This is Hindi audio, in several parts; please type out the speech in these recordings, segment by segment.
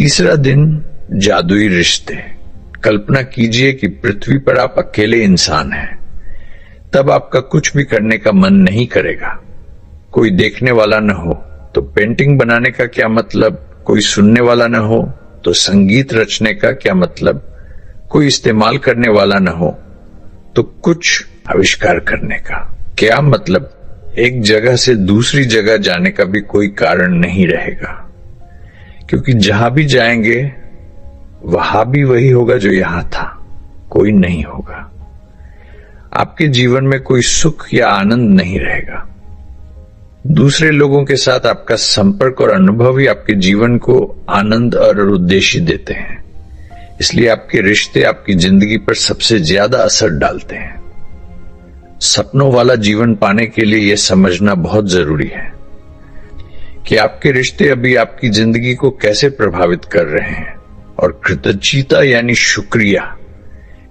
तीसरा दिन, जादुई रिश्ते। कल्पना कीजिए कि पृथ्वी पर आप अकेले इंसान हैं। तब आपका कुछ भी करने का मन नहीं करेगा। कोई देखने वाला न हो तो पेंटिंग बनाने का क्या मतलब, कोई सुनने वाला न हो तो संगीत रचने का क्या मतलब, कोई इस्तेमाल करने वाला न हो तो कुछ आविष्कार करने का क्या मतलब। एक जगह से दूसरी जगह जाने का भी कोई कारण नहीं रहेगा, क्योंकि जहां भी जाएंगे वहां भी वही होगा जो यहां था, कोई नहीं होगा। आपके जीवन में कोई सुख या आनंद नहीं रहेगा। दूसरे लोगों के साथ आपका संपर्क और अनुभव ही आपके जीवन को आनंद और उद्देश्य देते हैं। इसलिए आपके रिश्ते आपकी जिंदगी पर सबसे ज्यादा असर डालते हैं। सपनों वाला जीवन पाने के लिए यह समझना बहुत जरूरी है कि आपके रिश्ते अभी आपकी जिंदगी को कैसे प्रभावित कर रहे हैं, और कृतज्ञता यानी शुक्रिया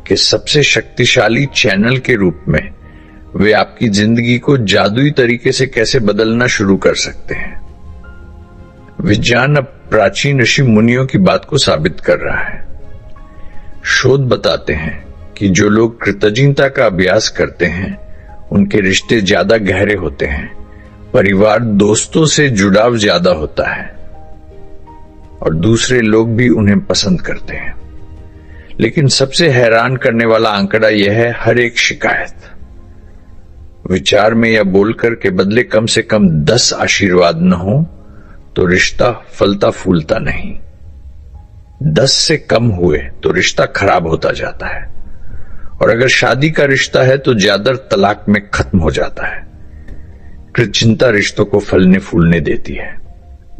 के सबसे शक्तिशाली चैनल के रूप में वे आपकी जिंदगी को जादुई तरीके से कैसे बदलना शुरू कर सकते हैं। विज्ञान अब प्राचीन ऋषि मुनियों की बात को साबित कर रहा है। शोध बताते हैं कि जो लोग कृतज्ञता का अभ्यास करते हैं उनके रिश्ते ज्यादा गहरे होते हैं, परिवार दोस्तों से जुड़ाव ज्यादा होता है और दूसरे लोग भी उन्हें पसंद करते हैं। लेकिन सबसे हैरान करने वाला आंकड़ा यह है, हर एक शिकायत, विचार में या बोलकर के बदले कम से कम 10 आशीर्वाद न हो तो रिश्ता फलता फूलता नहीं। 10 से कम हुए तो रिश्ता खराब होता जाता है, और अगर शादी का रिश्ता है तो ज्यादा तलाक में खत्म हो जाता है। कृतज्ञता रिश्तों को फलने फूलने देती है।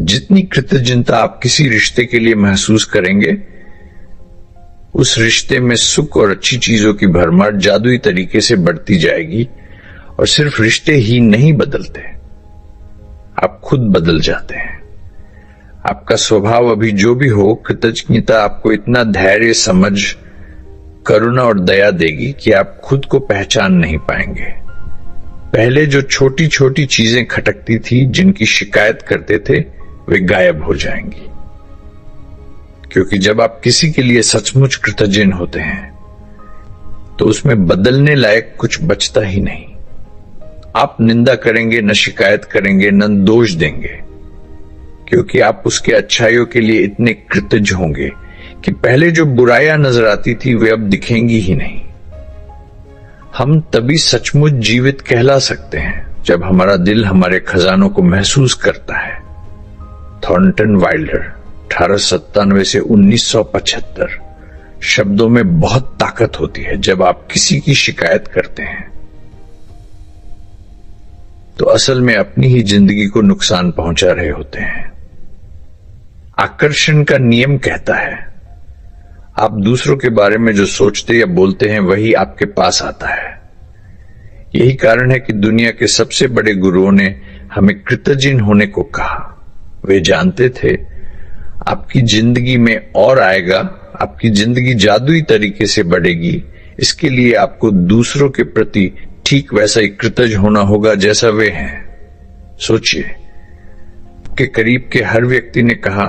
जितनी कृतज्ञता आप किसी रिश्ते के लिए महसूस करेंगे, उस रिश्ते में सुख और अच्छी चीजों की भरमार जादुई तरीके से बढ़ती जाएगी। और सिर्फ रिश्ते ही नहीं बदलते, आप खुद बदल जाते हैं। आपका स्वभाव अभी जो भी हो, कृतज्ञता आपको इतना धैर्य, समझ, करुणा और दया देगी कि आप खुद को पहचान नहीं पाएंगे। पहले जो छोटी छोटी चीजें खटकती थी, जिनकी शिकायत करते थे, वे गायब हो जाएंगी। क्योंकि जब आप किसी के लिए सचमुच कृतज्ञ होते हैं तो उसमें बदलने लायक कुछ बचता ही नहीं। आप निंदा करेंगे न शिकायत करेंगे, न दोष देंगे, क्योंकि आप उसके अच्छाइयों के लिए इतने कृतज्ञ होंगे कि पहले जो बुराइयां नजर आती थी वे अब दिखेंगी ही नहीं। हम तभी सचमुच जीवित कहला सकते हैं जब हमारा दिल हमारे खजानों को महसूस करता है। थॉर्नटन वाइल्डर, 1897 से 1975। शब्दों में बहुत ताकत होती है जब आप किसी की शिकायत करते हैं तो असल में अपनी ही जिंदगी को नुकसान पहुंचा रहे होते हैं। आकर्षण का नियम कहता है, आप दूसरों के बारे में जो सोचते या बोलते हैं वही आपके पास आता है। यही कारण है कि दुनिया के सबसे बड़े गुरुओं ने हमें कृतज्ञ होने को कहा। वे जानते थे आपकी जिंदगी में और आएगा, आपकी जिंदगी जादुई तरीके से बढ़ेगी। इसके लिए आपको दूसरों के प्रति ठीक वैसा ही कृतज्ञ होना होगा जैसा वे हैं। सोचिए, के करीब के हर व्यक्ति ने कहा,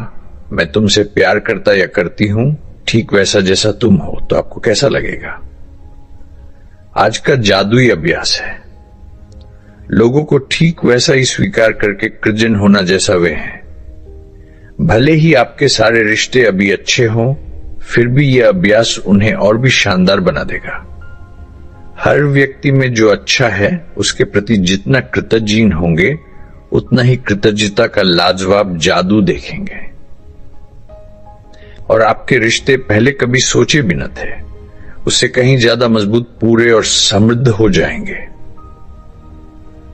मैं तुमसे प्यार करता या करती हूं ठीक वैसा जैसा तुम हो, तो आपको कैसा लगेगा? आज का जादुई अभ्यास है लोगों को ठीक वैसा ही स्वीकार करके कृतज्ञ होना जैसा वे हैं। भले ही आपके सारे रिश्ते अभी अच्छे हों, फिर भी यह अभ्यास उन्हें और भी शानदार बना देगा। हर व्यक्ति में जो अच्छा है उसके प्रति जितना कृतज्ञ होंगे, उतना ही कृतज्ञता का लाजवाब जादू देखेंगे। और आपके रिश्ते पहले कभी सोचे भी न थे, उससे कहीं ज्यादा मजबूत, पूरे और समृद्ध हो जाएंगे।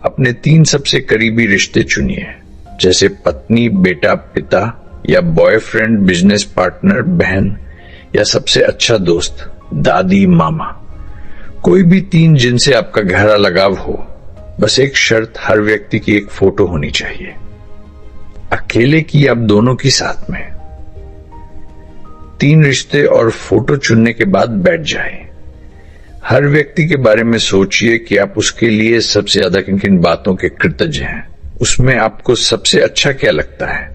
अपने 3 सबसे करीबी रिश्ते चुनिए, जैसे पत्नी, बेटा, पिता, या बॉयफ्रेंड, बिजनेस पार्टनर, बहन, या सबसे अच्छा दोस्त, दादी, मामा। कोई भी 3 जिनसे आपका गहरा लगाव हो। बस एक शर्त, हर व्यक्ति की एक फोटो होनी चाहिए, अकेले की या दोनों की साथ में। 3 रिश्ते और फोटो चुनने के बाद बैठ जाएं। हर व्यक्ति के बारे में सोचिए कि आप उसके लिए सबसे ज्यादा किन किन बातों के कृतज्ञ हैं। उसमें आपको सबसे अच्छा क्या लगता है,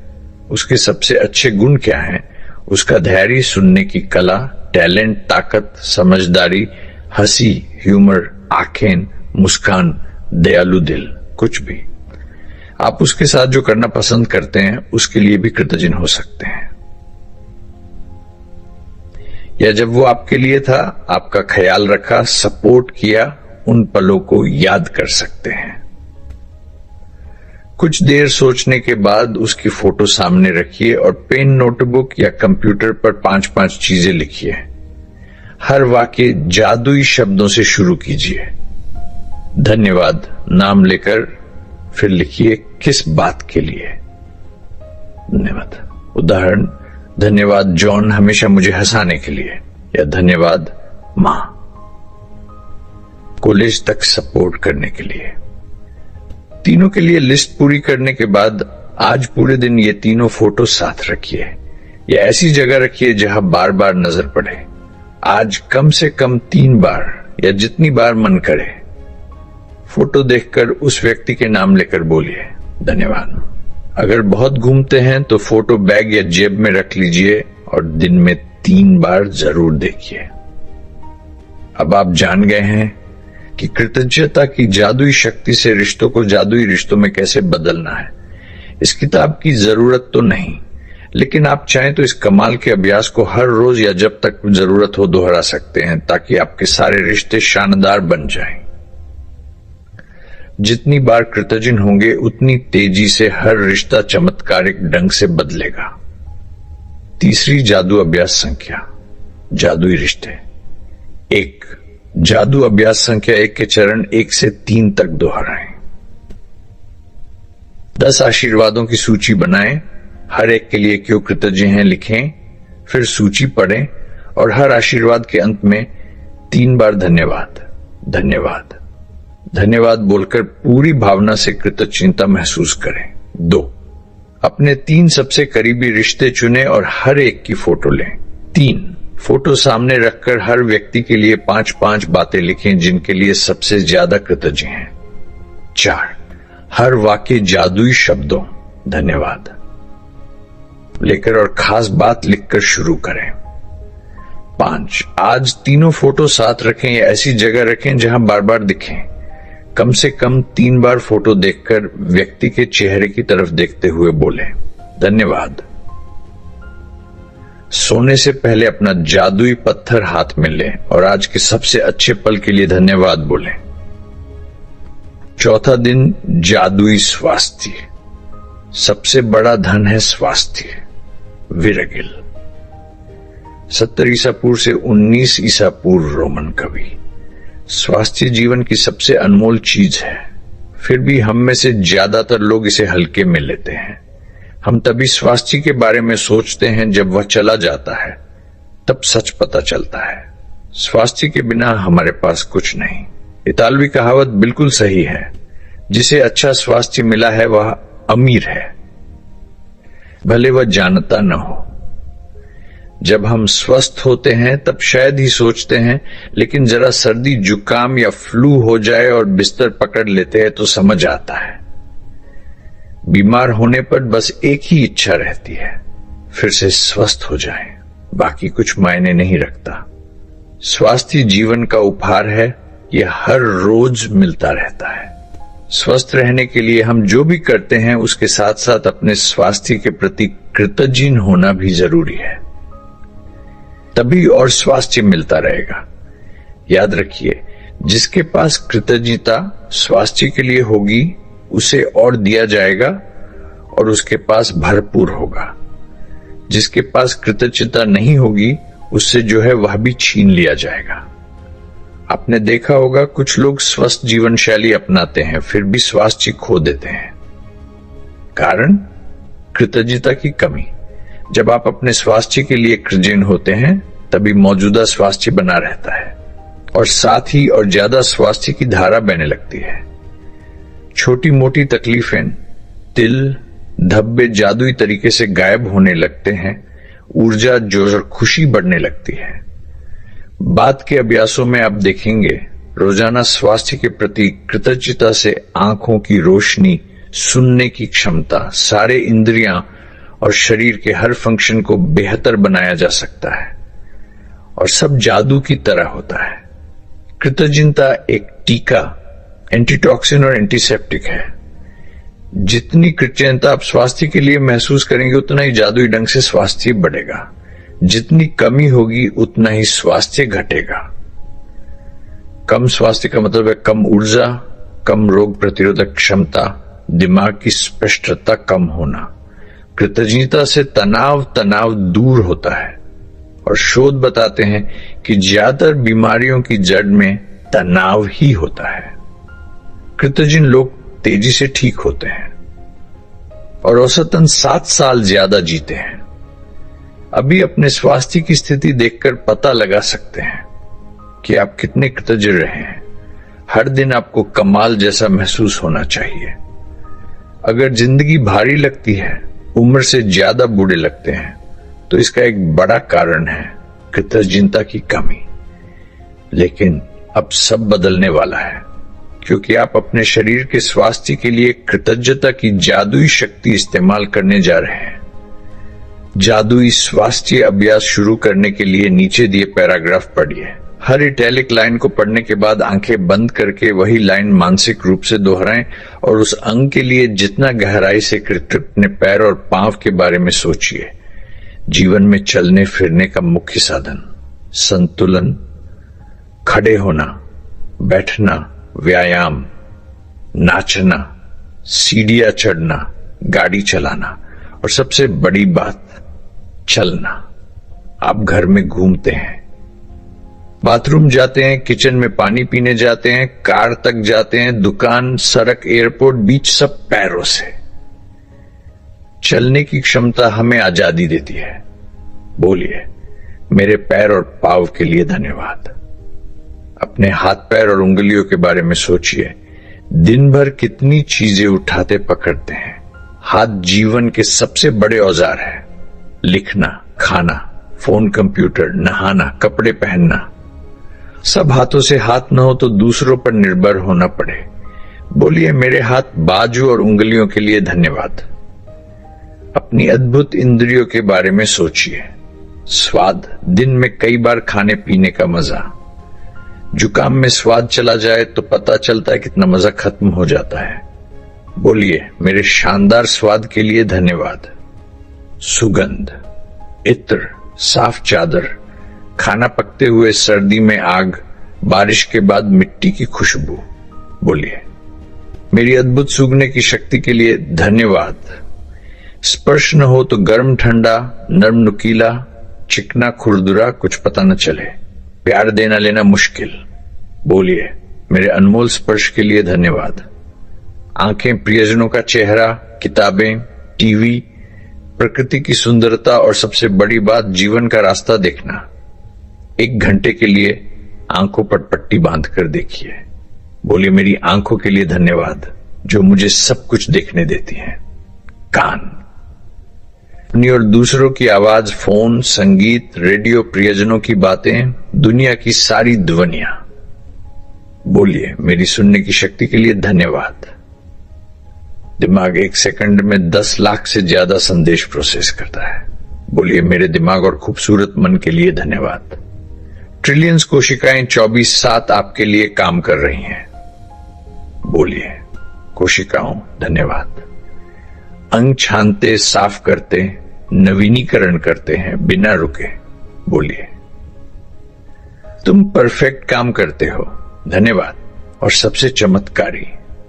उसके सबसे अच्छे गुण क्या हैं उसका धैर्य, सुनने की कला, टैलेंट, ताकत, समझदारी, हंसी, ह्यूमर, आंखें, मुस्कान, दयालु दिल, कुछ भी आप उसके साथ जो करना पसंद करते हैं उसके लिए भी कृतज्ञ हो सकते हैं। या जब वो आपके लिए था, आपका ख्याल रखा, सपोर्ट किया, उन पलों को याद कर सकते हैं। कुछ देर सोचने के बाद उसकी फोटो सामने रखिए और पेन, नोटबुक या कंप्यूटर पर 5-5 चीजें लिखिए। हर वाक्य जादुई शब्दों से शुरू कीजिए। धन्यवाद नाम लेकर फिर लिखिए किस बात के लिए। धन्यवाद। उदाहरण, धन्यवाद जॉन हमेशा मुझे हंसाने के लिए, या धन्यवाद मां कॉलेज तक सपोर्ट करने के लिए। तीनों के लिए लिस्ट पूरी करने के बाद आज पूरे दिन ये तीनों फोटो साथ रखिए या ऐसी जगह रखिए जहां बार बार नजर पड़े। आज कम से कम 3 बार या जितनी बार मन करे फोटो देखकर उस व्यक्ति के नाम लेकर बोलिए धन्यवाद। अगर बहुत घूमते हैं तो फोटो बैग या जेब में रख लीजिए और दिन में 3 बार जरूर देखिए। अब आप जान गए हैं कि कृतज्ञता की जादुई शक्ति से रिश्तों को जादुई रिश्तों में कैसे बदलना है। इस किताब की जरूरत तो नहीं, लेकिन आप चाहें तो इस कमाल के अभ्यास को हर रोज या जब तक जरूरत हो दोहरा सकते हैं, ताकि आपके सारे रिश्ते शानदार बन जाएं। जितनी बार कृतज्ञ होंगे उतनी तेजी से हर रिश्ता चमत्कारिक ढंग से बदलेगा। तीसरी जादू अभ्यास संख्या, जादुई रिश्ते। 1, जादू अभ्यास संख्या 1 के चरण 1 से 3 तक दोहराएं। 10 आशीर्वादों की सूची बनाएं, हर एक के लिए क्यों कृतज्ञ हैं लिखें, फिर सूची पढ़ें और हर आशीर्वाद के अंत में 3 बार धन्यवाद धन्यवाद धन्यवाद बोलकर पूरी भावना से कृतज्ञता महसूस करें। 2, अपने 3 सबसे करीबी रिश्ते चुनें और हर एक की फोटो लें। 3, फोटो सामने रखकर हर व्यक्ति के लिए 5-5 बातें लिखें जिनके लिए सबसे ज्यादा कृतज्ञ हैं। 4, हर वाक्य जादुई शब्दों धन्यवाद लेकर और खास बात लिखकर शुरू करें। 5, आज तीनों फोटो साथ रखें या ऐसी जगह रखें जहां बार बार दिखें। कम से कम 3 बार फोटो देखकर व्यक्ति के चेहरे की तरफ देखते हुए बोलें धन्यवाद। सोने से पहले अपना जादुई पत्थर हाथ में लें और आज के सबसे अच्छे पल के लिए धन्यवाद बोलें। चौथा दिन, जादुई स्वास्थ्य। सबसे बड़ा धन है स्वास्थ्य। विरगिल। 70 ईसा पूर्व से 19 ईसा पूर्व रोमन कवि। स्वास्थ्य जीवन की सबसे अनमोल चीज है, फिर भी हम में से ज्यादातर लोग इसे हल्के में लेते हैं। हम तभी स्वास्थ्य के बारे में सोचते हैं जब वह चला जाता है, तब सच पता चलता है। स्वास्थ्य के बिना हमारे पास कुछ नहीं। इतालवी कहावत बिल्कुल सही है, जिसे अच्छा स्वास्थ्य मिला है वह अमीर है, भले वह जानता न हो। जब हम स्वस्थ होते हैं तब शायद ही सोचते हैं, लेकिन जरा सर्दी, जुकाम या फ्लू हो जाए और बिस्तर पकड़ लेते हैं तो समझ आता है। बीमार होने पर बस एक ही इच्छा रहती है, फिर से स्वस्थ हो जाएं, बाकी कुछ मायने नहीं रखता। स्वास्थ्य जीवन का उपहार है, यह हर रोज मिलता रहता है। स्वस्थ रहने के लिए हम जो भी करते हैं उसके साथ साथ अपने स्वास्थ्य के प्रति कृतज्ञ होना भी जरूरी है, तभी और स्वास्थ्य मिलता रहेगा। याद रखिए, जिसके पास कृतज्ञता स्वास्थ्य के लिए होगी उसे और दिया जाएगा और उसके पास भरपूर होगा। जिसके पास कृतज्ञता नहीं होगी उससे जो है वह भी छीन लिया जाएगा। आपने देखा होगा कुछ लोग स्वस्थ जीवन शैली अपनाते हैं फिर भी स्वास्थ्य खो देते हैं। कारण कृतज्ञता की कमी। जब आप अपने स्वास्थ्य के लिए कृतज्ञ होते हैं तभी मौजूदा स्वास्थ्य बना रहता है और साथ ही और ज्यादा स्वास्थ्य की धारा बहने लगती है। छोटी मोटी तकलीफें, तिल, धब्बे जादुई तरीके से गायब होने लगते हैं। ऊर्जा, जोश और खुशी बढ़ने लगती है। बाद के अभ्यासों में आप देखेंगे रोजाना स्वास्थ्य के प्रति कृतज्ञता से आंखों की रोशनी, सुनने की क्षमता, सारे इंद्रियां और शरीर के हर फंक्शन को बेहतर बनाया जा सकता है और सब जादू की तरह होता है। कृतज्ञता एक टीका, एंटीटॉक्सिन और एंटीसेप्टिक है। जितनी कृतज्ञता आप स्वास्थ्य के लिए महसूस करेंगे उतना ही जादुई ढंग से स्वास्थ्य बढ़ेगा। जितनी कमी होगी उतना ही स्वास्थ्य घटेगा। कम स्वास्थ्य का मतलब है कम ऊर्जा, कम रोग प्रतिरोधक क्षमता, दिमाग की स्पष्टता कम होना। कृतज्ञता से तनाव दूर होता है और शोध बताते हैं कि ज्यादातर बीमारियों की जड़ में तनाव ही होता है। कृतज्ञ लोग तेजी से ठीक होते हैं और औसतन 7 साल ज्यादा जीते हैं। अभी अपने स्वास्थ्य की स्थिति देखकर पता लगा सकते हैं कि आप कितने कृतज्ञ रहे हैं। हर दिन आपको कमाल जैसा महसूस होना चाहिए। अगर जिंदगी भारी लगती है, उम्र से ज्यादा बूढ़े लगते हैं, तो इसका एक बड़ा कारण है कृतज्ञता की कमी। लेकिन अब सब बदलने वाला है, क्योंकि आप अपने शरीर के स्वास्थ्य के लिए कृतज्ञता की जादुई शक्ति इस्तेमाल करने जा रहे हैं। जादुई स्वास्थ्य अभ्यास शुरू करने के लिए नीचे दिए पैराग्राफ पढ़िए। हर इटैलिक लाइन को पढ़ने के बाद आंखें बंद करके वही लाइन मानसिक रूप से दोहराएं और उस अंग के लिए जितना गहराई से अपने पैर और पांव के बारे में सोचिए। जीवन में चलने फिरने का मुख्य साधन, संतुलन, खड़े होना, बैठना, व्यायाम, नाचना, सीढ़ियां चढ़ना, गाड़ी चलाना और सबसे बड़ी बात, चलना। आप घर में घूमते हैं, बाथरूम जाते हैं, किचन में पानी पीने जाते हैं, कार तक जाते हैं, दुकान, सड़क, एयरपोर्ट, बीच, सब पैरों से। चलने की क्षमता हमें आजादी देती है। बोलिए, मेरे पैर और पांव के लिए धन्यवाद। अपने हाथ पैर और उंगलियों के बारे में सोचिए। दिन भर कितनी चीजें उठाते पकड़ते हैं। हाथ जीवन के सबसे बड़े औजार है। लिखना, खाना, फोन, कंप्यूटर, नहाना, कपड़े पहनना, सब हाथों से हाथ न हो तो दूसरों पर निर्भर होना पड़े। बोलिए, मेरे हाथ, बाजू और उंगलियों के लिए धन्यवाद। अपनी अद्भुत इंद्रियों के बारे में सोचिए। स्वाद, दिन में कई बार खाने पीने का मजा। जुकाम में स्वाद चला जाए तो पता चलता है कितना मजा खत्म हो जाता है। बोलिए, मेरे शानदार स्वाद के लिए धन्यवाद। सुगंध, इत्र, साफ चादर, खाना पकते हुए सर्दी में आग, बारिश के बाद मिट्टी की खुशबू। बोलिए, मेरी अद्भुत सूंघने की शक्ति के लिए धन्यवाद। स्पर्श न हो तो गर्म ठंडा, नर्म नुकीला, चिकना खुरदुरा, कुछ पता न चले। प्यार देना लेना मुश्किल। बोलिए, मेरे अनमोल स्पर्श के लिए धन्यवाद। आंखें, प्रियजनों का चेहरा, किताबें, टीवी, प्रकृति की सुंदरता और सबसे बड़ी बात, जीवन का रास्ता देखना। 1 घंटे के लिए आंखों पर पट्टी बांध कर देखिए। बोलिए, मेरी आंखों के लिए धन्यवाद जो मुझे सब कुछ देखने देती हैं। कान, अपनी और दूसरों की आवाज, फोन, संगीत, रेडियो, प्रियजनों की बातें, दुनिया की सारी ध्वनियां। बोलिए, मेरी सुनने की शक्ति के लिए धन्यवाद। दिमाग 1 सेकंड में 10 लाख से ज्यादा संदेश प्रोसेस करता है। बोलिए, मेरे दिमाग और खूबसूरत मन के लिए धन्यवाद। ट्रिलियंस कोशिकाएं 24/7 आपके लिए काम कर रही हैं। बोलिए, कोशिकाओं धन्यवाद। अंग छानते, साफ करते, नवीनीकरण करते हैं बिना रुके। बोलिए, तुम परफेक्ट काम करते हो, धन्यवाद। और सबसे चमत्कारी,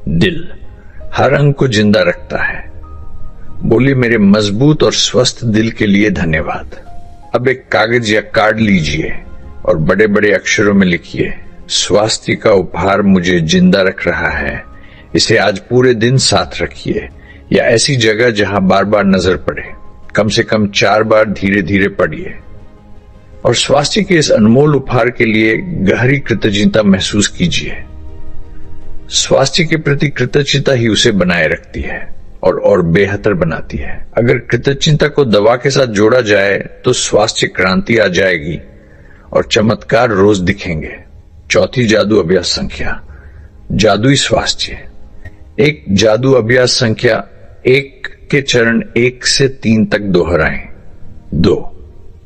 दिल हर अंग को जिंदा रखता है। बोलिए, मेरे मजबूत और स्वस्थ दिल के लिए धन्यवाद। अब एक कागज या कार्ड लीजिए और बड़े बड़े अक्षरों में लिखिए, स्वास्थ्य का उपहार मुझे जिंदा रख रहा है। इसे आज पूरे दिन साथ रखिए या ऐसी जगह जहां बार बार नजर पड़े। कम से कम 4 बार धीरे धीरे पढ़िए और स्वास्थ्य के इस अनमोल उपहार के लिए गहरी कृतज्ञता महसूस कीजिए। स्वास्थ्य के प्रति कृतज्ञता ही उसे बनाए रखती है और बेहतर बनाती है। अगर कृतज्ञता को दवा के साथ जोड़ा जाए तो स्वास्थ्य क्रांति आ जाएगी और चमत्कार रोज दिखेंगे। चौथी जादू अभ्यास संख्या, जादुई स्वास्थ्य। एक जादू अभ्यास संख्या 1 के चरण 1 से 3 तक दोहराएं। 2,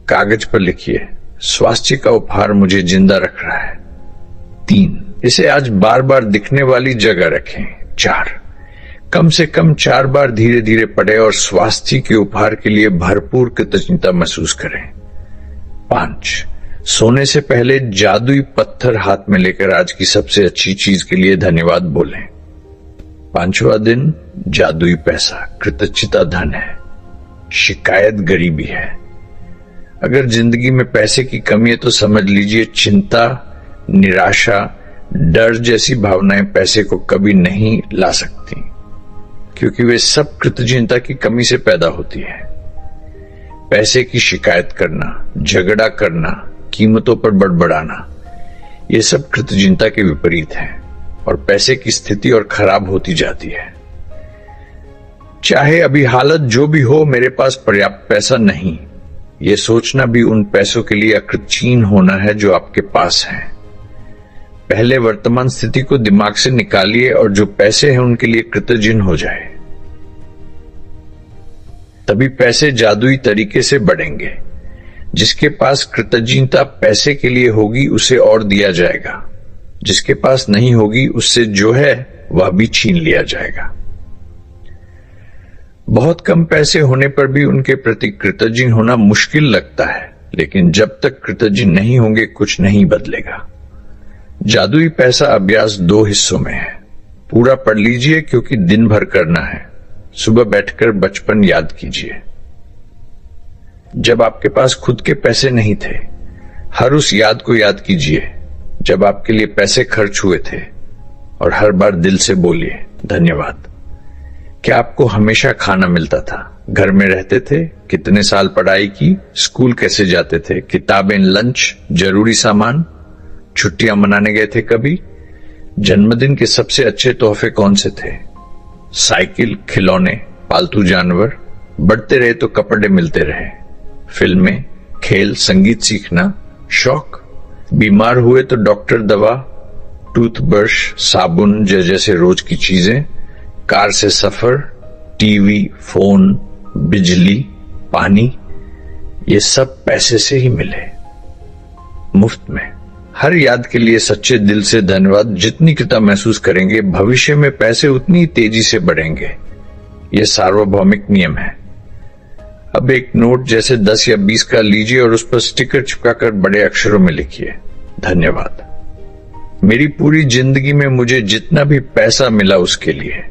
कागज पर लिखिए, स्वास्थ्य का उपहार मुझे जिंदा रख रहा है। 3, इसे आज बार बार दिखने वाली जगह रखें। 4, कम से कम 4 बार धीरे धीरे पढ़े और स्वास्थ्य के उपहार के लिए भरपूर कृतज्ञता महसूस करें। 5, सोने से पहले जादुई पत्थर हाथ में लेकर आज की सबसे अच्छी चीज के लिए धन्यवाद बोलें। 5वां दिन, जादुई पैसा, कृतज्ञता धन है, शिकायत गरीबी है। अगर जिंदगी में पैसे की कमी है तो समझ लीजिए चिंता, निराशा, डर जैसी भावनाएं पैसे को कभी नहीं ला सकती, क्योंकि वे सब कृतज्ञता की कमी से पैदा होती है। पैसे की शिकायत करना, झगड़ा करना, कीमतों पर बड़बड़ाना, ये सब कृतज्ञता के विपरीत है और पैसे की स्थिति और खराब होती जाती है। चाहे अभी हालत जो भी हो, मेरे पास पर्याप्त पैसा नहीं, यह सोचना भी उन पैसों के लिए अकृतज्ञ होना है जो आपके पास हैं। पहले वर्तमान स्थिति को दिमाग से निकालिए और जो पैसे हैं उनके लिए कृतज्ञ हो जाए, तभी पैसे जादुई तरीके से बढ़ेंगे। जिसके पास कृतज्ञता पैसे के लिए होगी उसे और दिया जाएगा, जिसके पास नहीं होगी उससे जो है वह भी छीन लिया जाएगा। बहुत कम पैसे होने पर भी उनके प्रति कृतज्ञ होना मुश्किल लगता है, लेकिन जब तक कृतज्ञ नहीं होंगे कुछ नहीं बदलेगा। जादुई पैसा अभ्यास 2 हिस्सों में है। पूरा पढ़ लीजिए क्योंकि दिन भर करना है। सुबह बैठकर बचपन याद कीजिए, जब आपके पास खुद के पैसे नहीं थे। हर उस याद को याद कीजिए जब आपके लिए पैसे खर्च हुए थे और हर बार दिल से बोलिए धन्यवाद। क्या आपको हमेशा खाना मिलता था? घर में रहते थे? कितने साल पढ़ाई की? स्कूल कैसे जाते थे? किताबें, लंच, जरूरी सामान? छुट्टियां मनाने गए थे कभी? जन्मदिन के सबसे अच्छे तोहफे कौन से थे? साइकिल, खिलौने, पालतू जानवर? बढ़ते रहे तो कपड़े मिलते रहे। फिल्में, खेल, संगीत सीखना, शौक? बीमार हुए तो डॉक्टर, दवा, टूथब्रश, साबुन जैसे रोज की चीजें, कार से सफर, टीवी, फोन, बिजली, पानी, ये सब पैसे से ही मिले, मुफ्त में। हर याद के लिए सच्चे दिल से धन्यवाद जितनी कृतज्ञता महसूस करेंगे, भविष्य में पैसे उतनी तेजी से बढ़ेंगे। यह सार्वभौमिक नियम है। अब एक नोट जैसे 10 या 20 का लीजिए और उस पर स्टिकर चिपकाकर बड़े अक्षरों में लिखिए, धन्यवाद। मेरी पूरी जिंदगी में मुझे जितना भी पैसा मिला उसके लिए।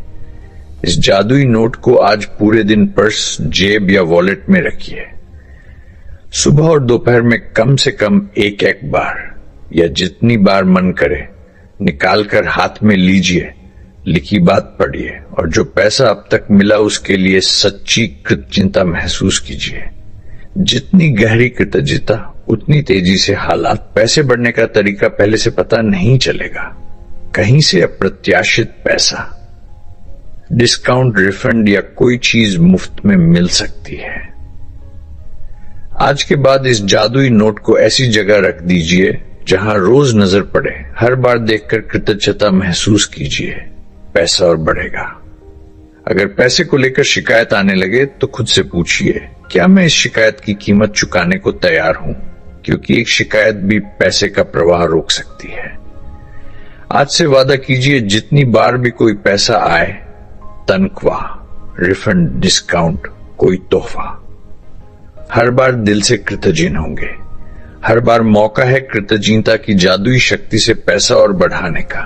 इस जादुई नोट को आज पूरे दिन पर्स, जेब या वॉलेट में रखिए। सुबह और दोपहर में कम से कम एक बार या जितनी बार मन करे निकालकर हाथ में लीजिए, लिखी बात पढ़िए और जो पैसा अब तक मिला उसके लिए सच्ची कृतज्ञता महसूस कीजिए। जितनी गहरी कृतज्ञता उतनी तेजी से हालात। पैसे बढ़ने का तरीका पहले से पता नहीं चलेगा। कहीं से अप्रत्याशित पैसा, डिस्काउंट, रिफंड या कोई चीज मुफ्त में मिल सकती है। आज के बाद इस जादुई नोट को ऐसी जगह रख दीजिए जहां रोज नजर पड़े। हर बार देखकर कृतज्ञता महसूस कीजिए, पैसा और बढ़ेगा। अगर पैसे को लेकर शिकायत आने लगे तो खुद से पूछिए, क्या मैं इस शिकायत की कीमत चुकाने को तैयार हूं? क्योंकि एक शिकायत भी पैसे का प्रवाह रोक सकती है। आज से वादा कीजिए, जितनी बार भी कोई पैसा आए, तनख्वाह, रिफंड, डिस्काउंट, कोई तोहफा, हर बार दिल से कृतज्ञ होंगे। हर बार मौका है कृतज्ञता की जादुई शक्ति से पैसा और बढ़ाने का।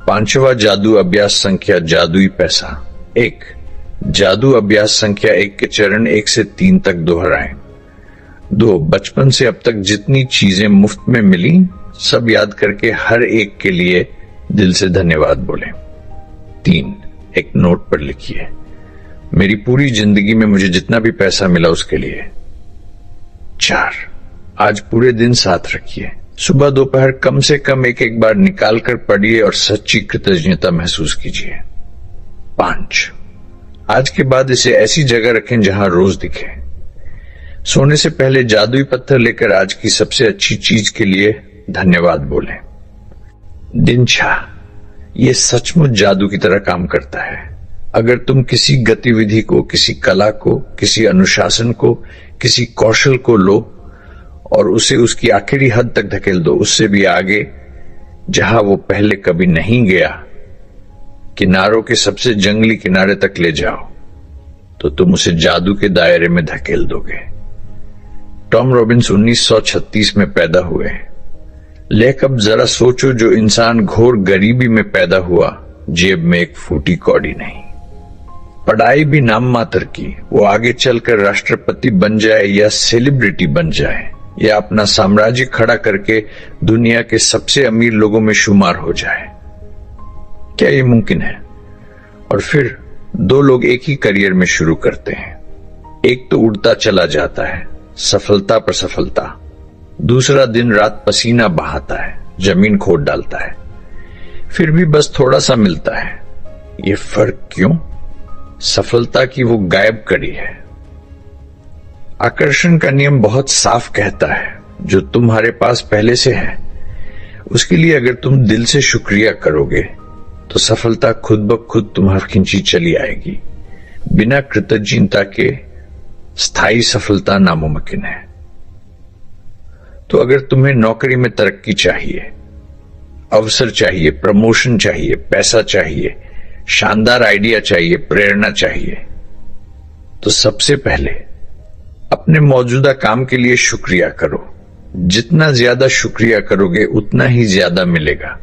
5वां जादू अभ्यास संख्या, जादुई पैसा। 1, जादू अभ्यास संख्या 1 के चरण 1 से 3 तक दोहराएं। 2, बचपन से अब तक जितनी चीजें मुफ्त में मिली सब याद करके हर एक के लिए दिल से धन्यवाद बोलें। 3, एक नोट पर लिखिए, मेरी पूरी जिंदगी में मुझे जितना भी पैसा मिला उसके लिए। 4, आज पूरे दिन साथ रखिए। सुबह दोपहर कम से कम एक बार निकाल कर पढ़िए और सच्ची कृतज्ञता महसूस कीजिए। 5, आज के बाद इसे ऐसी जगह रखें जहां रोज दिखे। सोने से पहले जादुई पत्थर लेकर आज की सबसे अच्छी चीज के लिए धन्यवाद बोलें। दिन 6, यह सचमुच जादू की तरह काम करता है। अगर तुम किसी गतिविधि को, किसी कला को, किसी अनुशासन को, किसी कौशल को लो और उसे उसकी आखिरी हद तक धकेल दो, उससे भी आगे, जहां वो पहले कभी नहीं गया, किनारों के सबसे जंगली किनारे तक ले जाओ, तो तुम उसे जादू के दायरे में धकेल दोगे। टॉम रॉबिन्स 1936 में पैदा हुए, लेकिन अब जरा सोचो, जो इंसान घोर गरीबी में पैदा हुआ, जेब में एक फूटी कौड़ी नहीं, पढ़ाई भी नाम मात्र की, वो आगे चलकर राष्ट्रपति बन जाए या सेलिब्रिटी बन जाए या अपना साम्राज्य खड़ा करके दुनिया के सबसे अमीर लोगों में शुमार हो जाए, क्या ये मुमकिन है? और फिर दो लोग एक ही करियर में शुरू करते हैं, एक तो उड़ता चला जाता है, सफलता पर सफलता, दूसरा दिन रात पसीना बहाता है, जमीन खोद डालता है, फिर भी बस थोड़ा सा मिलता है। ये फर्क क्यों? सफलता की वो गायब कड़ी है। आकर्षण का नियम बहुत साफ कहता है, जो तुम्हारे पास पहले से है उसके लिए अगर तुम दिल से शुक्रिया करोगे तो सफलता खुद ब खुद तुम्हारी खींची चली आएगी। बिना कृतज्ञता के स्थायी सफलता नामुमकिन है। तो अगर तुम्हें नौकरी में तरक्की चाहिए, अवसर चाहिए, प्रमोशन चाहिए, पैसा चाहिए, शानदार आइडिया चाहिए, प्रेरणा चाहिए, तो सबसे पहले अपने मौजूदा काम के लिए शुक्रिया करो। जितना ज्यादा शुक्रिया करोगे उतना ही ज्यादा मिलेगा।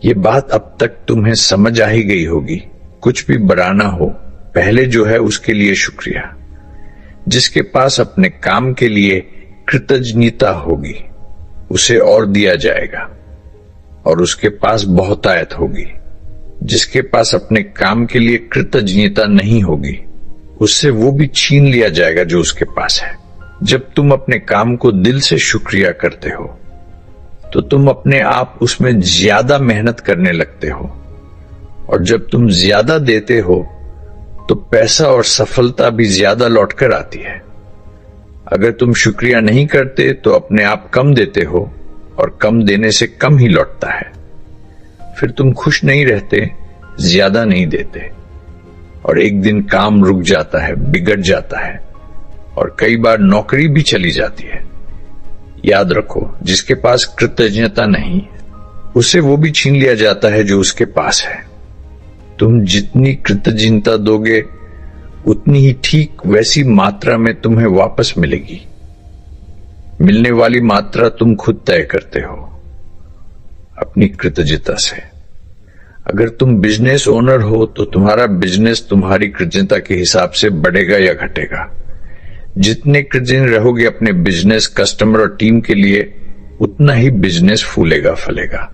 ये बात अब तक तुम्हें समझ आ ही गई होगी। कुछ भी बढ़ाना हो, पहले जो है उसके लिए शुक्रिया। जिसके पास अपने काम के लिए कृतज्ञता होगी उसे और दिया जाएगा और उसके पास बहुतायत होगी। जिसके पास अपने काम के लिए कृतज्ञता नहीं होगी उससे वो भी छीन लिया जाएगा जो उसके पास है। जब तुम अपने काम को दिल से शुक्रिया करते हो तो तुम अपने आप उसमें ज्यादा मेहनत करने लगते हो, और जब तुम ज्यादा देते हो तो पैसा और सफलता भी ज्यादा लौटकर आती है। अगर तुम शुक्रिया नहीं करते तो अपने आप कम देते हो और कम देने से कम ही लौटता है। फिर तुम खुश नहीं रहते, ज्यादा नहीं देते, और एक दिन काम रुक जाता है, बिगड़ जाता है, और कई बार नौकरी भी चली जाती है। याद रखो, जिसके पास कृतज्ञता नहीं उसे वो भी छीन लिया जाता है जो उसके पास है। तुम जितनी कृतज्ञता दोगे उतनी ही ठीक वैसी मात्रा में तुम्हें वापस मिलेगी। मिलने वाली मात्रा तुम खुद तय करते हो अपनी कृतज्ञता से। अगर तुम बिजनेस ओनर हो तो तुम्हारा बिजनेस तुम्हारी कृतज्ञता के हिसाब से बढ़ेगा या घटेगा। जितने कृतज्ञ रहोगे अपने बिजनेस, कस्टमर और टीम के लिए, उतना ही बिजनेस फूलेगा फलेगा।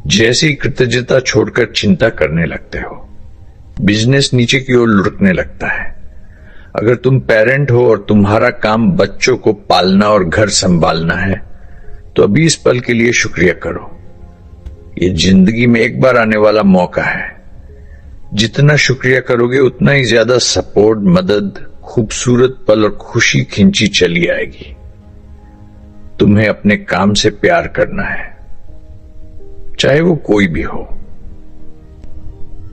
जैसे ही कृतज्ञता छोड़कर चिंता करने लगते हो, बिजनेस नीचे की ओर लुढ़कने लगता है। अगर तुम पेरेंट हो और तुम्हारा काम बच्चों को पालना और घर संभालना है तो अभी इस पल के लिए शुक्रिया करो। ये जिंदगी में एक बार आने वाला मौका है। जितना शुक्रिया करोगे उतना ही ज्यादा सपोर्ट, मदद, खूबसूरत पल और खुशी खिंची चली आएगी। तुम्हें अपने काम से प्यार करना है, चाहे वो कोई भी हो।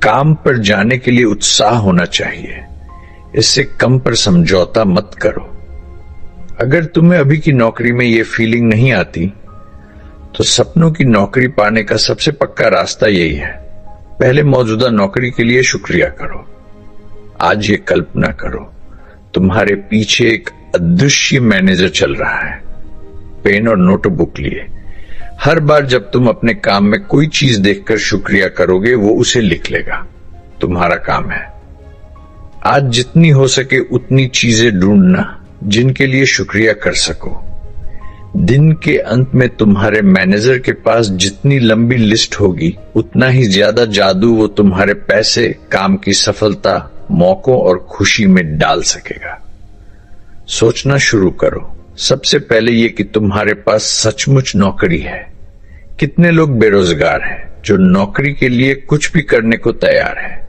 काम पर जाने के लिए उत्साह होना चाहिए, इससे कम पर समझौता मत करो। अगर तुम्हें अभी की नौकरी में ये फीलिंग नहीं आती तो सपनों की नौकरी पाने का सबसे पक्का रास्ता यही है। पहले मौजूदा नौकरी के लिए शुक्रिया करो। आज ये कल्पना करो, तुम्हारे पीछे एक अदृश्य मैनेजर चल रहा है, पेन और नोटबुक लिए। हर बार जब तुम अपने काम में कोई चीज देखकर शुक्रिया करोगे वो उसे लिख लेगा। तुम्हारा काम है आज जितनी हो सके उतनी चीजें ढूंढना जिनके लिए शुक्रिया कर सको। दिन के अंत में तुम्हारे मैनेजर के पास जितनी लंबी लिस्ट होगी उतना ही ज्यादा जादू वो तुम्हारे पैसे, काम की सफलता, मौकों और खुशी में डाल सकेगा। सोचना शुरू करो सबसे पहले ये कि तुम्हारे पास सचमुच नौकरी है। कितने लोग बेरोजगार हैं जो नौकरी के लिए कुछ भी करने को तैयार है।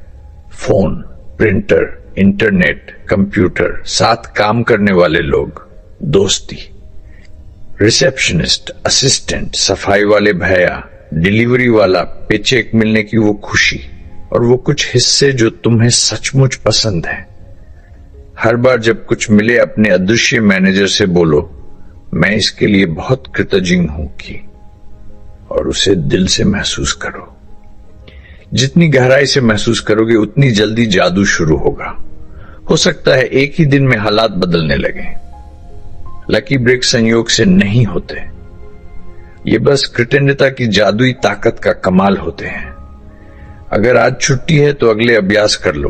फोन, प्रिंटर, इंटरनेट, कंप्यूटर, साथ काम करने वाले लोग, दोस्ती, रिसेप्शनिस्ट, असिस्टेंट, सफाई वाले भैया, डिलीवरी वाला, पेचेक मिलने की वो खुशी, और वो कुछ हिस्से जो तुम्हें सचमुच पसंद है। हर बार जब कुछ मिले अपने अदृश्य मैनेजर से बोलो, मैं इसके लिए बहुत कृतज्ञ हूं कि, और उसे दिल से महसूस करो। जितनी गहराई से महसूस करोगे उतनी जल्दी जादू शुरू होगा। हो सकता है एक ही दिन में हालात बदलने लगे। लकी ब्रेक संयोग से नहीं होते, ये बस कृतज्ञता की जादुई ताकत का कमाल होते हैं। अगर आज छुट्टी है तो अगले अभ्यास कर लो,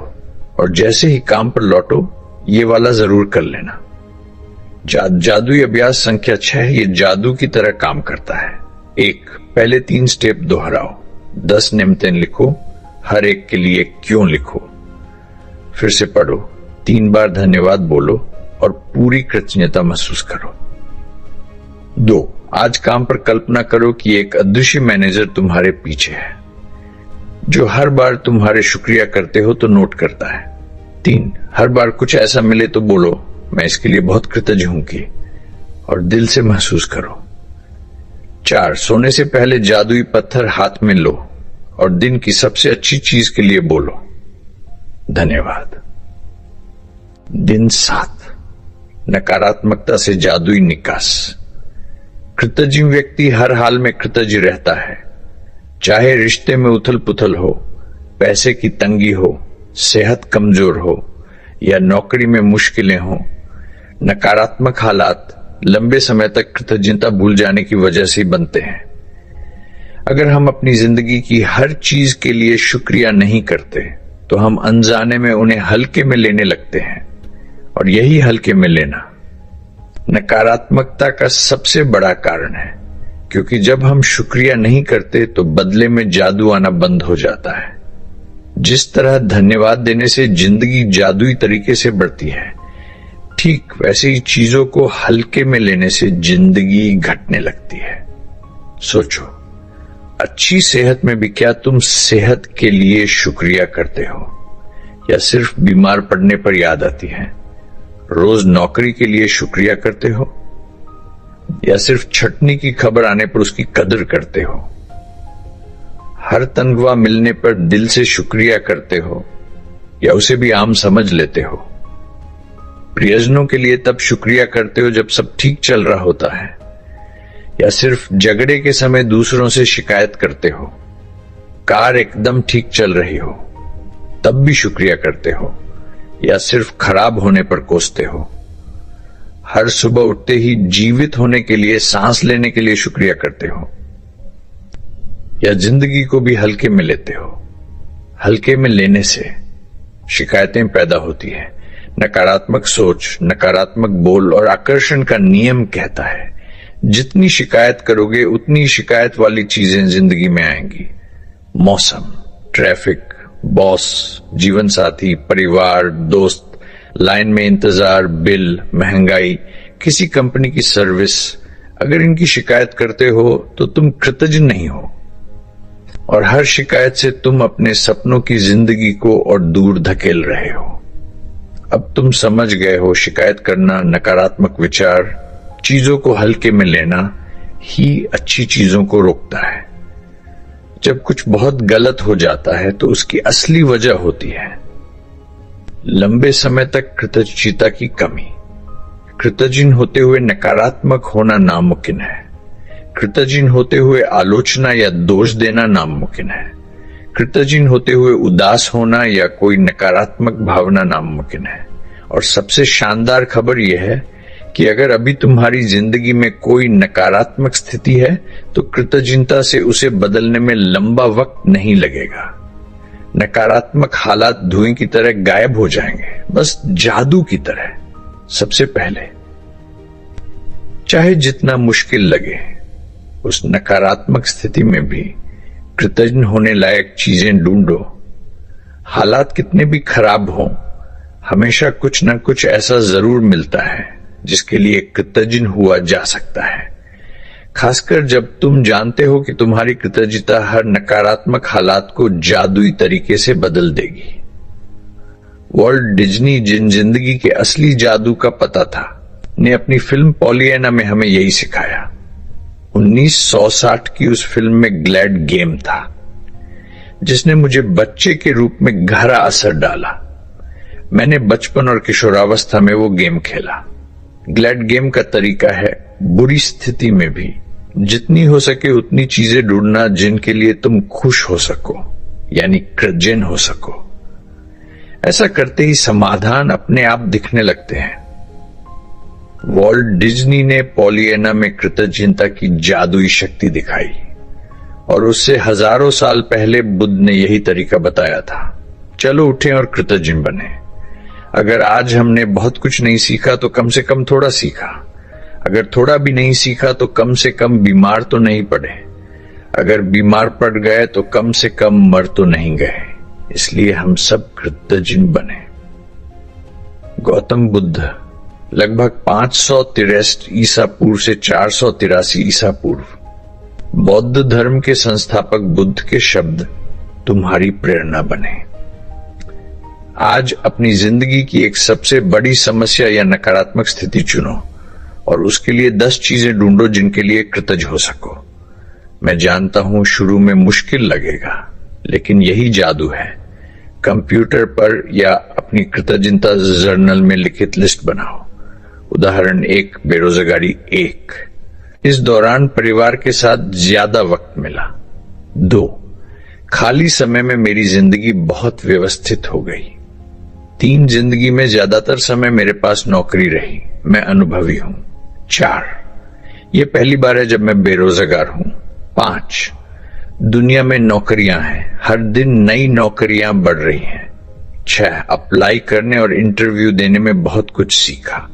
और जैसे ही काम पर लौटो ये वाला जरूर कर लेना। जादुई अभ्यास संख्या 6 ये जादू की तरह काम करता है। 1, पहले 3 स्टेप दोहराओ, 10 नियमतें लिखो, हर एक के लिए क्यों लिखो। फिर से पढ़ो, 3 बार धन्यवाद बोलो और पूरी कृतज्ञता महसूस करो। 2, आज काम पर कल्पना करो कि एक अदृश्य मैनेजर तुम्हारे पीछे है, जो हर बार तुम्हारे शुक्रिया करते हो तो नोट करता है। 3, हर बार कुछ ऐसा मिले तो बोलो, मैं इसके लिए बहुत कृतज्ञ हूं कि, और दिल से महसूस करो। 4, सोने से पहले जादुई पत्थर हाथ में लो और दिन की सबसे अच्छी चीज के लिए बोलो, धन्यवाद। दिन 7, नकारात्मकता से जादुई निकास। कृतज्ञ व्यक्ति हर हाल में कृतज्ञ रहता है, चाहे रिश्ते में उथल पुथल हो, पैसे की तंगी हो, सेहत कमजोर हो या नौकरी में मुश्किलें हो। नकारात्मक हालात लंबे समय तक कृतज्ञता भूल जाने की वजह से बनते हैं। अगर हम अपनी जिंदगी की हर चीज के लिए शुक्रिया नहीं करते तो हम अनजाने में उन्हें हल्के में लेने लगते हैं, और यही हल्के में लेना नकारात्मकता का सबसे बड़ा कारण है, क्योंकि जब हम शुक्रिया नहीं करते तो बदले में जादू आना बंद हो जाता है। जिस तरह धन्यवाद देने से जिंदगी जादुई तरीके से बढ़ती है, ठीक वैसे ही चीजों को हल्के में लेने से जिंदगी घटने लगती है। सोचो, अच्छी सेहत में भी क्या तुम सेहत के लिए शुक्रिया करते हो, या सिर्फ बीमार पड़ने पर याद आती है? रोज नौकरी के लिए शुक्रिया करते हो, या सिर्फ छटनी की खबर आने पर उसकी कदर करते हो? हर तनख्वाह मिलने पर दिल से शुक्रिया करते हो, या उसे भी आम समझ लेते हो? प्रियजनों के लिए तब शुक्रिया करते हो जब सब ठीक चल रहा होता है, या सिर्फ झगड़े के समय दूसरों से शिकायत करते हो? कार एकदम ठीक चल रही हो तब भी शुक्रिया करते हो, या सिर्फ खराब होने पर कोसते हो? हर सुबह उठते ही जीवित होने के लिए, सांस लेने के लिए शुक्रिया करते हो, या जिंदगी को भी हल्के में लेते हो? हल्के में लेने से शिकायतें पैदा होती है। नकारात्मक सोच, नकारात्मक बोल और आकर्षण का नियम कहता है, जितनी शिकायत करोगे उतनी शिकायत वाली चीजें जिंदगी में आएंगी। मौसम, ट्रैफिक, बॉस, जीवन साथी, परिवार, दोस्त, लाइन में इंतजार, बिल, महंगाई, किसी कंपनी की सर्विस। अगर इनकी शिकायत करते हो तो तुम कृतज्ञ नहीं हो, और हर शिकायत से तुम अपने सपनों की जिंदगी को और दूर धकेल रहे हो। अब तुम समझ गए हो, शिकायत करना, नकारात्मक विचार, चीजों को हल्के में लेना ही अच्छी चीजों को रोकता है। जब कुछ बहुत गलत हो जाता है तो उसकी असली वजह होती है लंबे समय तक कृतज्ञता की कमी। कृतज्ञ होते हुए नकारात्मक होना नामुमकिन है। कृतज्ञ होते हुए आलोचना या दोष देना नामुमकिन है। कृतज्ञ होते हुए उदास होना या कोई नकारात्मक भावना नामुमकिन है। और सबसे शानदार खबर यह है कि अगर अभी तुम्हारी जिंदगी में कोई नकारात्मक स्थिति है तो कृतज्ञता से उसे बदलने में लंबा वक्त नहीं लगेगा। नकारात्मक हालात धुएं की तरह गायब हो जाएंगे, बस जादू की तरह। सबसे पहले, चाहे जितना मुश्किल लगे, उस नकारात्मक स्थिति में भी कृतज्ञ होने लायक चीजें ढूंढो। हालात कितने भी खराब हों, हमेशा कुछ न कुछ ऐसा जरूर मिलता है जिसके लिए कृतज्ञ हुआ जा सकता है। खासकर जब तुम जानते हो कि तुम्हारी कृतज्ञता हर नकारात्मक हालात को जादुई तरीके से बदल देगी। वॉल्ट डिज्नी, जिन जिंदगी के असली जादू का पता था, ने अपनी फिल्म पॉलियाना में हमें यही सिखाया। 1960 की उस फिल्म में ग्लैड गेम था। जिसने मुझे बच्चे के रूप में गहरा असर डाला। मैंने बचपन और किशोरावस्था में वो गेम खेला। ग्लैड गेम का तरीका है बुरी स्थिति में भी जितनी हो सके उतनी चीजें ढूंढना जिनके लिए तुम खुश हो सको, यानी कृतज्ञ हो सको। ऐसा करते ही समाधान अपने आप दिखने लगते हैं। वॉल्ट डिज्नी ने पॉलियाना में कृतज्ञता की जादुई शक्ति दिखाई और उससे हजारों साल पहले बुद्ध ने यही तरीका बताया था। चलो उठें और कृतज्ञ बने। अगर आज हमने बहुत कुछ नहीं सीखा तो कम से कम थोड़ा सीखा। अगर थोड़ा भी नहीं सीखा तो कम से कम बीमार तो नहीं पड़े। अगर बीमार पड़ गए तो कम से कम मर तो नहीं गए। इसलिए हम सब कृतज्ञ बने। गौतम बुद्ध लगभग 563 ईसा पूर्व से 483 ईसा पूर्व बौद्ध धर्म के संस्थापक बुद्ध के शब्द तुम्हारी प्रेरणा बने। आज अपनी जिंदगी की एक सबसे बड़ी समस्या या नकारात्मक स्थिति चुनो और उसके लिए 10 चीजें ढूंढो जिनके लिए कृतज्ञ हो सको। मैं जानता हूं शुरू में मुश्किल लगेगा, लेकिन यही जादू है। कंप्यूटर पर या अपनी कृतज्ञता जर्नल में लिखित लिस्ट बनाओ। उदाहरण 1, बेरोजगारी 1, इस दौरान परिवार के साथ ज्यादा वक्त मिला। 2, खाली समय में मेरी जिंदगी बहुत व्यवस्थित हो गई। 3, जिंदगी में ज्यादातर समय मेरे पास नौकरी रही, मैं अनुभवी हूं। 4, ये पहली बार है जब मैं बेरोजगार हूं। 5, दुनिया में नौकरियां हैं, हर दिन नई नौकरियां बढ़ रही हैं। 6, अप्लाई करने और इंटरव्यू देने में बहुत कुछ सीखा।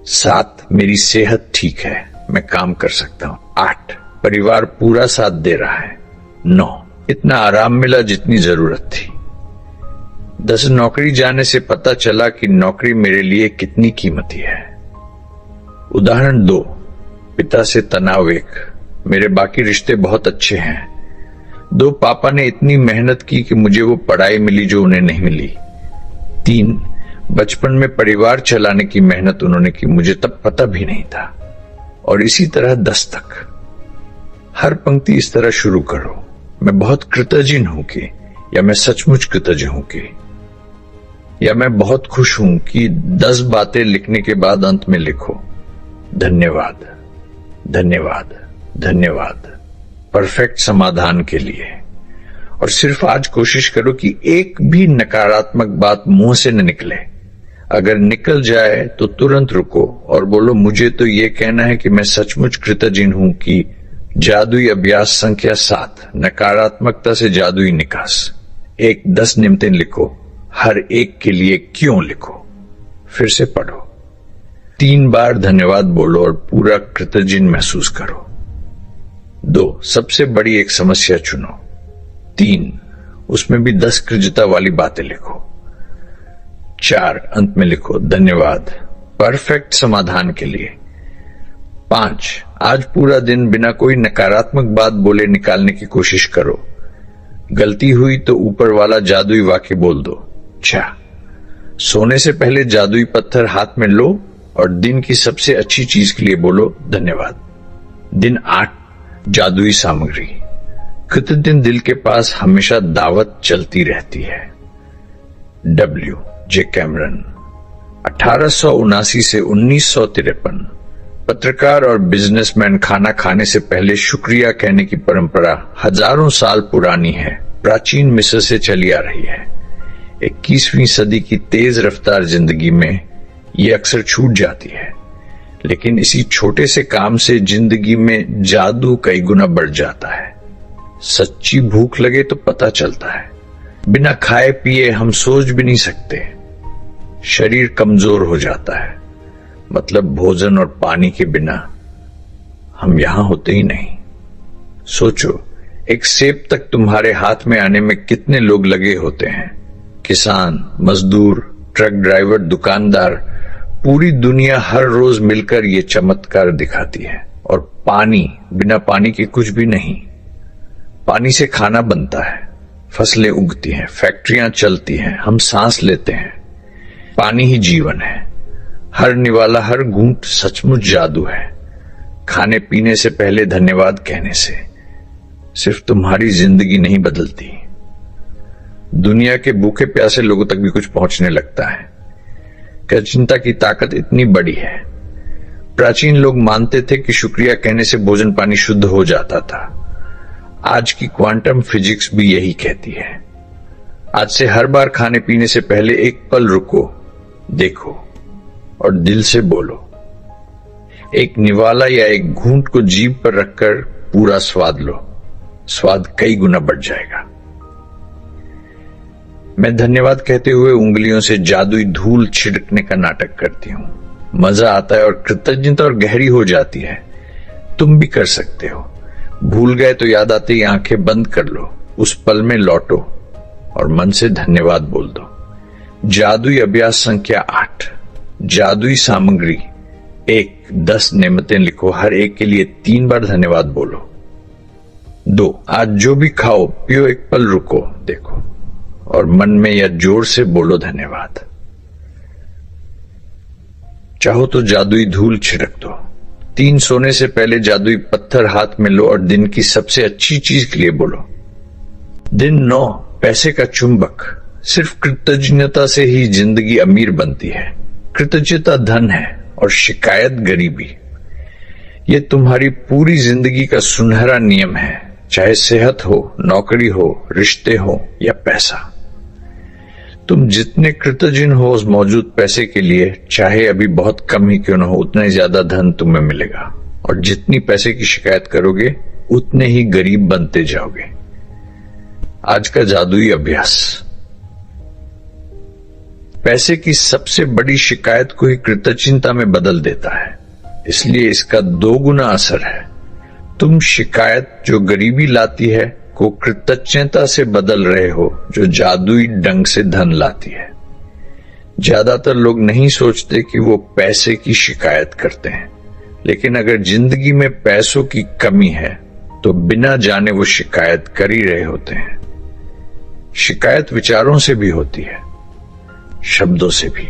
7, मेरी सेहत ठीक है, मैं काम कर सकता हूं। 8, परिवार पूरा साथ दे रहा है। 9, इतना आराम मिला जितनी जरूरत थी। 10, नौकरी जाने से पता चला कि नौकरी मेरे लिए कितनी कीमती है। उदाहरण 2, पिता से तनाव 1, मेरे बाकी रिश्ते बहुत अच्छे हैं। 2, पापा ने इतनी मेहनत की कि मुझे वो पढ़ाई मिली जो उन्हें नहीं मिली। 3, बचपन में परिवार चलाने की मेहनत उन्होंने की, मुझे तब पता भी नहीं था। और इसी तरह 10 तक। हर पंक्ति इस तरह शुरू करो, मैं बहुत कृतज्ञ हूं कि, या मैं सचमुच कृतज्ञ हूं कि, या मैं बहुत खुश हूं कि। 10 बातें लिखने के बाद अंत में लिखो धन्यवाद, धन्यवाद, धन्यवाद, परफेक्ट समाधान के लिए। और सिर्फ आज कोशिश करो कि एक भी नकारात्मक बात मुंह से न निकले। अगर निकल जाए तो तुरंत रुको और बोलो, मुझे तो यह कहना है कि मैं सचमुच कृतज्ञ हूं कि। जादुई अभ्यास संख्या 7, नकारात्मकता से जादुई निकास। 1, 10 नियमतें लिखो, हर एक के लिए क्यों लिखो। फिर से पढ़ो। 3 बार धन्यवाद बोलो और पूरा कृतज्ञ महसूस करो। 2, सबसे बड़ी एक समस्या चुनो। 3, उसमें भी 10 कृतज्ञता वाली बातें लिखो। 4, अंत में लिखो धन्यवाद, परफेक्ट समाधान के लिए। 5, आज पूरा दिन बिना कोई नकारात्मक बात बोले निकालने की कोशिश करो। गलती हुई तो ऊपर वाला जादुई वाक्य बोल दो। 6, सोने से पहले जादुई पत्थर हाथ में लो और दिन की सबसे अच्छी चीज के लिए बोलो धन्यवाद। दिन 8, जादुई सामग्री। कृतज्ञ दिल के पास हमेशा दावत चलती रहती है। W.J. कैमरन, 1879 से 1953। पत्रकार और बिजनेसमैन खाना खाने से पहले शुक्रिया कहने की परंपरा हजारों साल पुरानी है, प्राचीन मिस्र से चली आ रही है। 21वीं सदी की तेज रफ्तार जिंदगी में ये अक्सर छूट जाती है, लेकिन इसी छोटे से काम से जिंदगी में जादू कई गुना बढ़ जाता है। सच्ची भूख लगे तो पता चलता है, बिना खाए पिए हम सोच भी नहीं सकते। शरीर कमजोर हो जाता है, मतलब भोजन और पानी के बिना हम यहां होते ही नहीं। सोचो, एक सेब तक तुम्हारे हाथ में आने में कितने लोग लगे होते हैं। किसान, मजदूर, ट्रक ड्राइवर, दुकानदार, पूरी दुनिया हर रोज मिलकर ये चमत्कार दिखाती है। और पानी, बिना पानी के कुछ भी नहीं। पानी से खाना बनता है, फसलें उगती हैं, फैक्ट्रियां चलती हैं, हम सांस लेते हैं। पानी ही जीवन है। हर निवाला, हर घूंट सचमुच जादू है। खाने पीने से पहले धन्यवाद कहने से सिर्फ तुम्हारी जिंदगी नहीं बदलती, दुनिया के भूखे प्यासे लोगों तक भी कुछ पहुंचने लगता है। कृतज्ञता की ताकत इतनी बड़ी है। प्राचीन लोग मानते थे कि शुक्रिया कहने से भोजन पानी शुद्ध हो जाता था। आज की क्वांटम फिजिक्स भी यही कहती है। आज से हर बार खाने पीने से पहले एक पल रुको, देखो और दिल से बोलो। एक निवाला या एक घूंट को जीभ पर रखकर पूरा स्वाद लो, स्वाद कई गुना बढ़ जाएगा। मैं धन्यवाद कहते हुए उंगलियों से जादुई धूल छिड़कने का नाटक करती हूं। मजा आता है और कृतज्ञता और गहरी हो जाती है। तुम भी कर सकते हो। भूल गए तो याद आते ही आंखें बंद कर लो, उस पल में लौटो और मन से धन्यवाद बोल दो। जादुई अभ्यास संख्या 8, जादुई सामग्री 1, 10 नेमतें लिखो, हर एक के लिए 3 बार धन्यवाद बोलो। 2, आज जो भी खाओ पियो, एक पल रुको, देखो और मन में या जोर से बोलो धन्यवाद। चाहो तो जादुई धूल छिड़क दो। 3, सोने से पहले जादुई पत्थर हाथ में लो और दिन की सबसे अच्छी चीज के लिए बोलो। दिन 9, पैसे का चुंबक। सिर्फ कृतज्ञता से ही जिंदगी अमीर बनती है। कृतज्ञता धन है और शिकायत गरीबी। यह तुम्हारी पूरी जिंदगी का सुनहरा नियम है, चाहे सेहत हो, नौकरी हो, रिश्ते हो या पैसा। तुम जितने कृतज्ञ हो उस मौजूद पैसे के लिए, चाहे अभी बहुत कम ही क्यों न हो, उतना ही ज्यादा धन तुम्हें मिलेगा। और जितनी पैसे की शिकायत करोगे उतने ही गरीब बनते जाओगे। आज का जादुई अभ्यास। पैसे की सबसे बड़ी शिकायत को ही कृतज्ञता में बदल देता है, इसलिए इसका 2 गुना असर है। तुम शिकायत जो गरीबी लाती है को कृतज्ञता से बदल रहे हो, जो जादुई ढंग से धन लाती है। ज्यादातर लोग नहीं सोचते कि वो पैसे की शिकायत करते हैं, लेकिन अगर जिंदगी में पैसों की कमी है तो बिना जाने वो शिकायत कर ही रहे होते हैं। शिकायत विचारों से भी होती है, शब्दों से भी,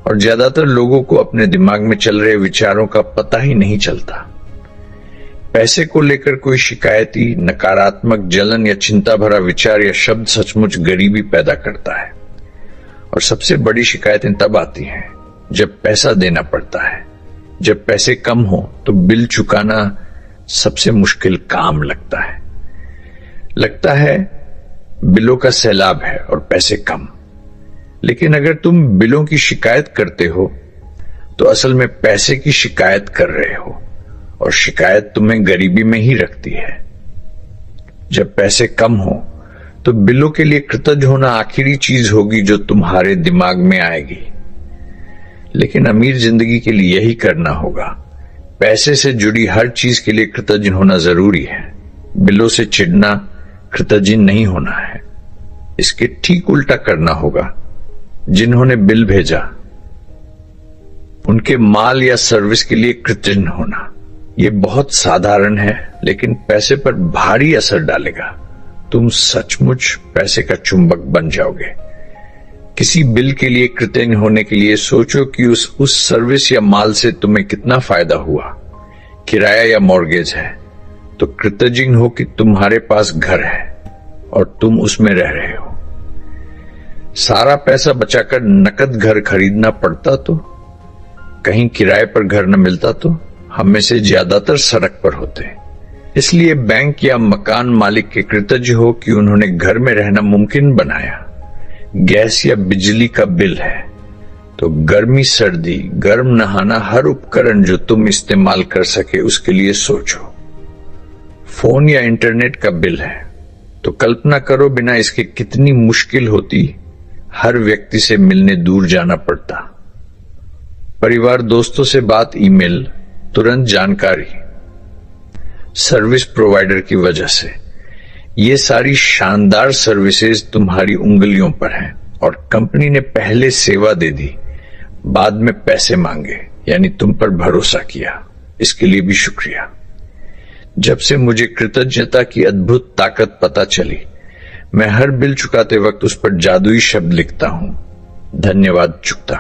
और ज्यादातर लोगों को अपने दिमाग में चल रहे विचारों का पता ही नहीं चलता। पैसे को लेकर कोई शिकायती, नकारात्मक, जलन या चिंता भरा विचार या शब्द सचमुच गरीबी पैदा करता है। और सबसे बड़ी शिकायतें तब आती हैं जब पैसा देना पड़ता है। जब पैसे कम हो तो बिल चुकाना सबसे मुश्किल काम लगता है बिलों का सैलाब है और पैसे कम। लेकिन अगर तुम बिलों की शिकायत करते हो तो असल में पैसे की शिकायत कर रहे हो, और शिकायत तुम्हें गरीबी में ही रखती है। जब पैसे कम हो तो बिलों के लिए कृतज्ञ होना आखिरी चीज होगी जो तुम्हारे दिमाग में आएगी। लेकिन अमीर जिंदगी के लिए यही करना होगा। पैसे से जुड़ी हर चीज के लिए कृतज्ञ होना जरूरी है। बिलों से चिढ़ना कृतज्ञ नहीं होना है। इसके ठीक उल्टा करना होगा। जिन्होंने बिल भेजा उनके माल या सर्विस के लिए कृतज्ञ होना। ये बहुत साधारण है, लेकिन पैसे पर भारी असर डालेगा। तुम सचमुच पैसे का चुंबक बन जाओगे। किसी बिल के लिए कृतज्ञ होने के लिए सोचो कि उस सर्विस या माल से तुम्हें कितना फायदा हुआ। किराया या मॉर्गेज है तो कृतज्ञ हो कि तुम्हारे पास घर है और तुम उसमें रह रहे हो। सारा पैसा बचाकर नकद घर खरीदना पड़ता तो, कहीं किराए पर घर न मिलता तो हम में से ज्यादातर सड़क पर होते। इसलिए बैंक या मकान मालिक के कृतज्ञ हो कि उन्होंने घर में रहना मुमकिन बनाया। गैस या बिजली का बिल है तो गर्मी सर्दी, गर्म नहाना, हर उपकरण जो तुम इस्तेमाल कर सके उसके लिए सोचो। फोन या इंटरनेट का बिल है तो कल्पना करो बिना इसके कितनी मुश्किल होती। हर व्यक्ति से मिलने दूर जाना पड़ता। परिवार दोस्तों से बात, ईमेल, तुरंत जानकारी, सर्विस प्रोवाइडर की वजह से। ये सारी शानदार सर्विसेज तुम्हारी उंगलियों पर हैं और कंपनी ने पहले सेवा दे दी, बाद में पैसे मांगे, यानी तुम पर भरोसा किया। इसके लिए भी शुक्रिया। जब से मुझे कृतज्ञता की अद्भुत ताकत पता चली, मैं हर बिल चुकाते वक्त उस पर जादुई शब्द लिखता हूं, धन्यवाद चुकता,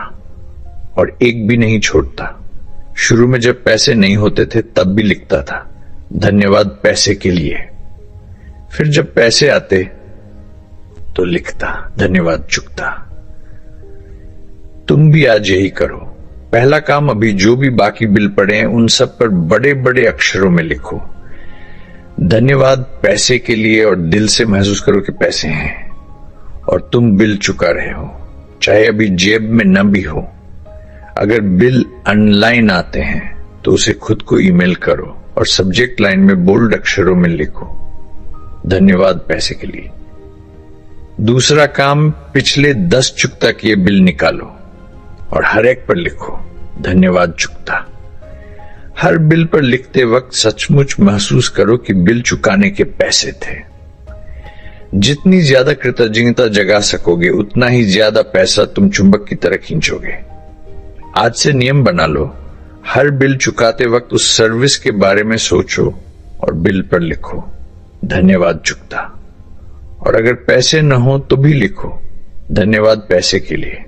और एक भी नहीं छोड़ता। शुरू में जब पैसे नहीं होते थे तब भी लिखता था, धन्यवाद पैसे के लिए। फिर जब पैसे आते तो लिखता, धन्यवाद चुकता। तुम भी आज यही करो। पहला काम, अभी जो भी बाकी बिल पड़े हैं उन सब पर बड़े बड़े अक्षरों में लिखो धन्यवाद पैसे के लिए, और दिल से महसूस करो कि पैसे हैं और तुम बिल चुका रहे हो, चाहे अभी जेब में न भी हो। अगर बिल ऑनलाइन आते हैं तो उसे खुद को ईमेल करो और सब्जेक्ट लाइन में बोल्ड अक्षरों में लिखो धन्यवाद पैसे के लिए। दूसरा काम, पिछले 10 चुकता किए बिल निकालो और हर एक पर लिखो धन्यवाद चुकता। हर बिल पर लिखते वक्त सचमुच महसूस करो कि बिल चुकाने के पैसे थे। जितनी ज्यादा कृतज्ञता जगा सकोगे उतना ही ज्यादा पैसा तुम चुंबक की तरह खींचोगे। आज से नियम बना लो, हर बिल चुकाते वक्त उस सर्विस के बारे में सोचो और बिल पर लिखो धन्यवाद चुकता। और अगर पैसे न हो तो भी लिखो धन्यवाद पैसे के लिए,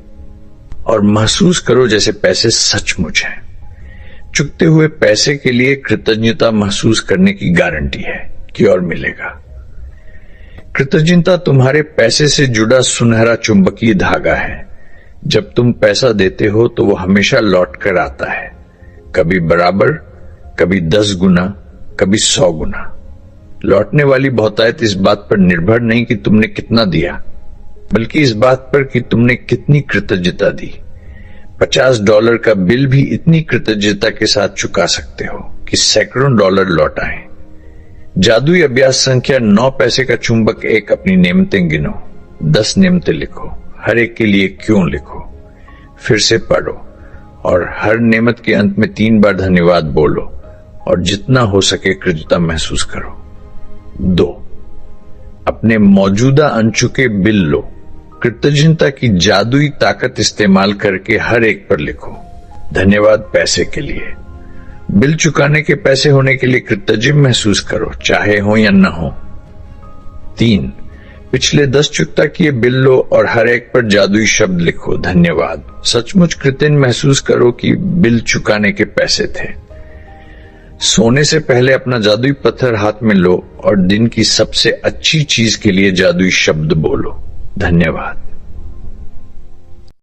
और महसूस करो जैसे पैसे सचमुच हैं। चुकते हुए पैसे के लिए कृतज्ञता महसूस करने की गारंटी है कि और मिलेगा। कृतज्ञता तुम्हारे पैसे से जुड़ा सुनहरा चुंबकीय धागा है। जब तुम पैसा देते हो तो वो हमेशा लौट कर आता है, कभी बराबर, कभी 10 गुना, कभी 100 गुना। लौटने वाली बहुतायत इस बात पर निर्भर नहीं कि तुमने कितना दिया, बल्कि इस बात पर कि तुमने कितनी कृतज्ञता दी। $50 का बिल भी इतनी कृतज्ञता के साथ चुका सकते हो कि सैकड़ों डॉलर लौट आए। जादुई अभ्यास संख्या 9 पैसे का चुंबक 1, अपनी नेमतें गिनो, 10 नेमतें लिखो, हर एक के लिए क्यों लिखो, फिर से पढ़ो और हर नेमत के अंत में 3 बार धन्यवाद बोलो और जितना हो सके कृतज्ञता महसूस करो। 2, अपने मौजूदा अनचुके बिल लो। कृतज्ञता की जादुई ताकत इस्तेमाल करके हर एक पर लिखो धन्यवाद पैसे के लिए। बिल चुकाने के पैसे होने के लिए कृतज्ञ महसूस करो, चाहे हो या न हो। 3, पिछले 10 चुकता किए बिल लो और हर एक पर जादुई शब्द लिखो धन्यवाद। सचमुच कृतज्ञ महसूस करो कि बिल चुकाने के पैसे थे। सोने से पहले अपना जादुई पत्थर हाथ में लो और दिन की सबसे अच्छी चीज के लिए जादुई शब्द बोलो धन्यवाद।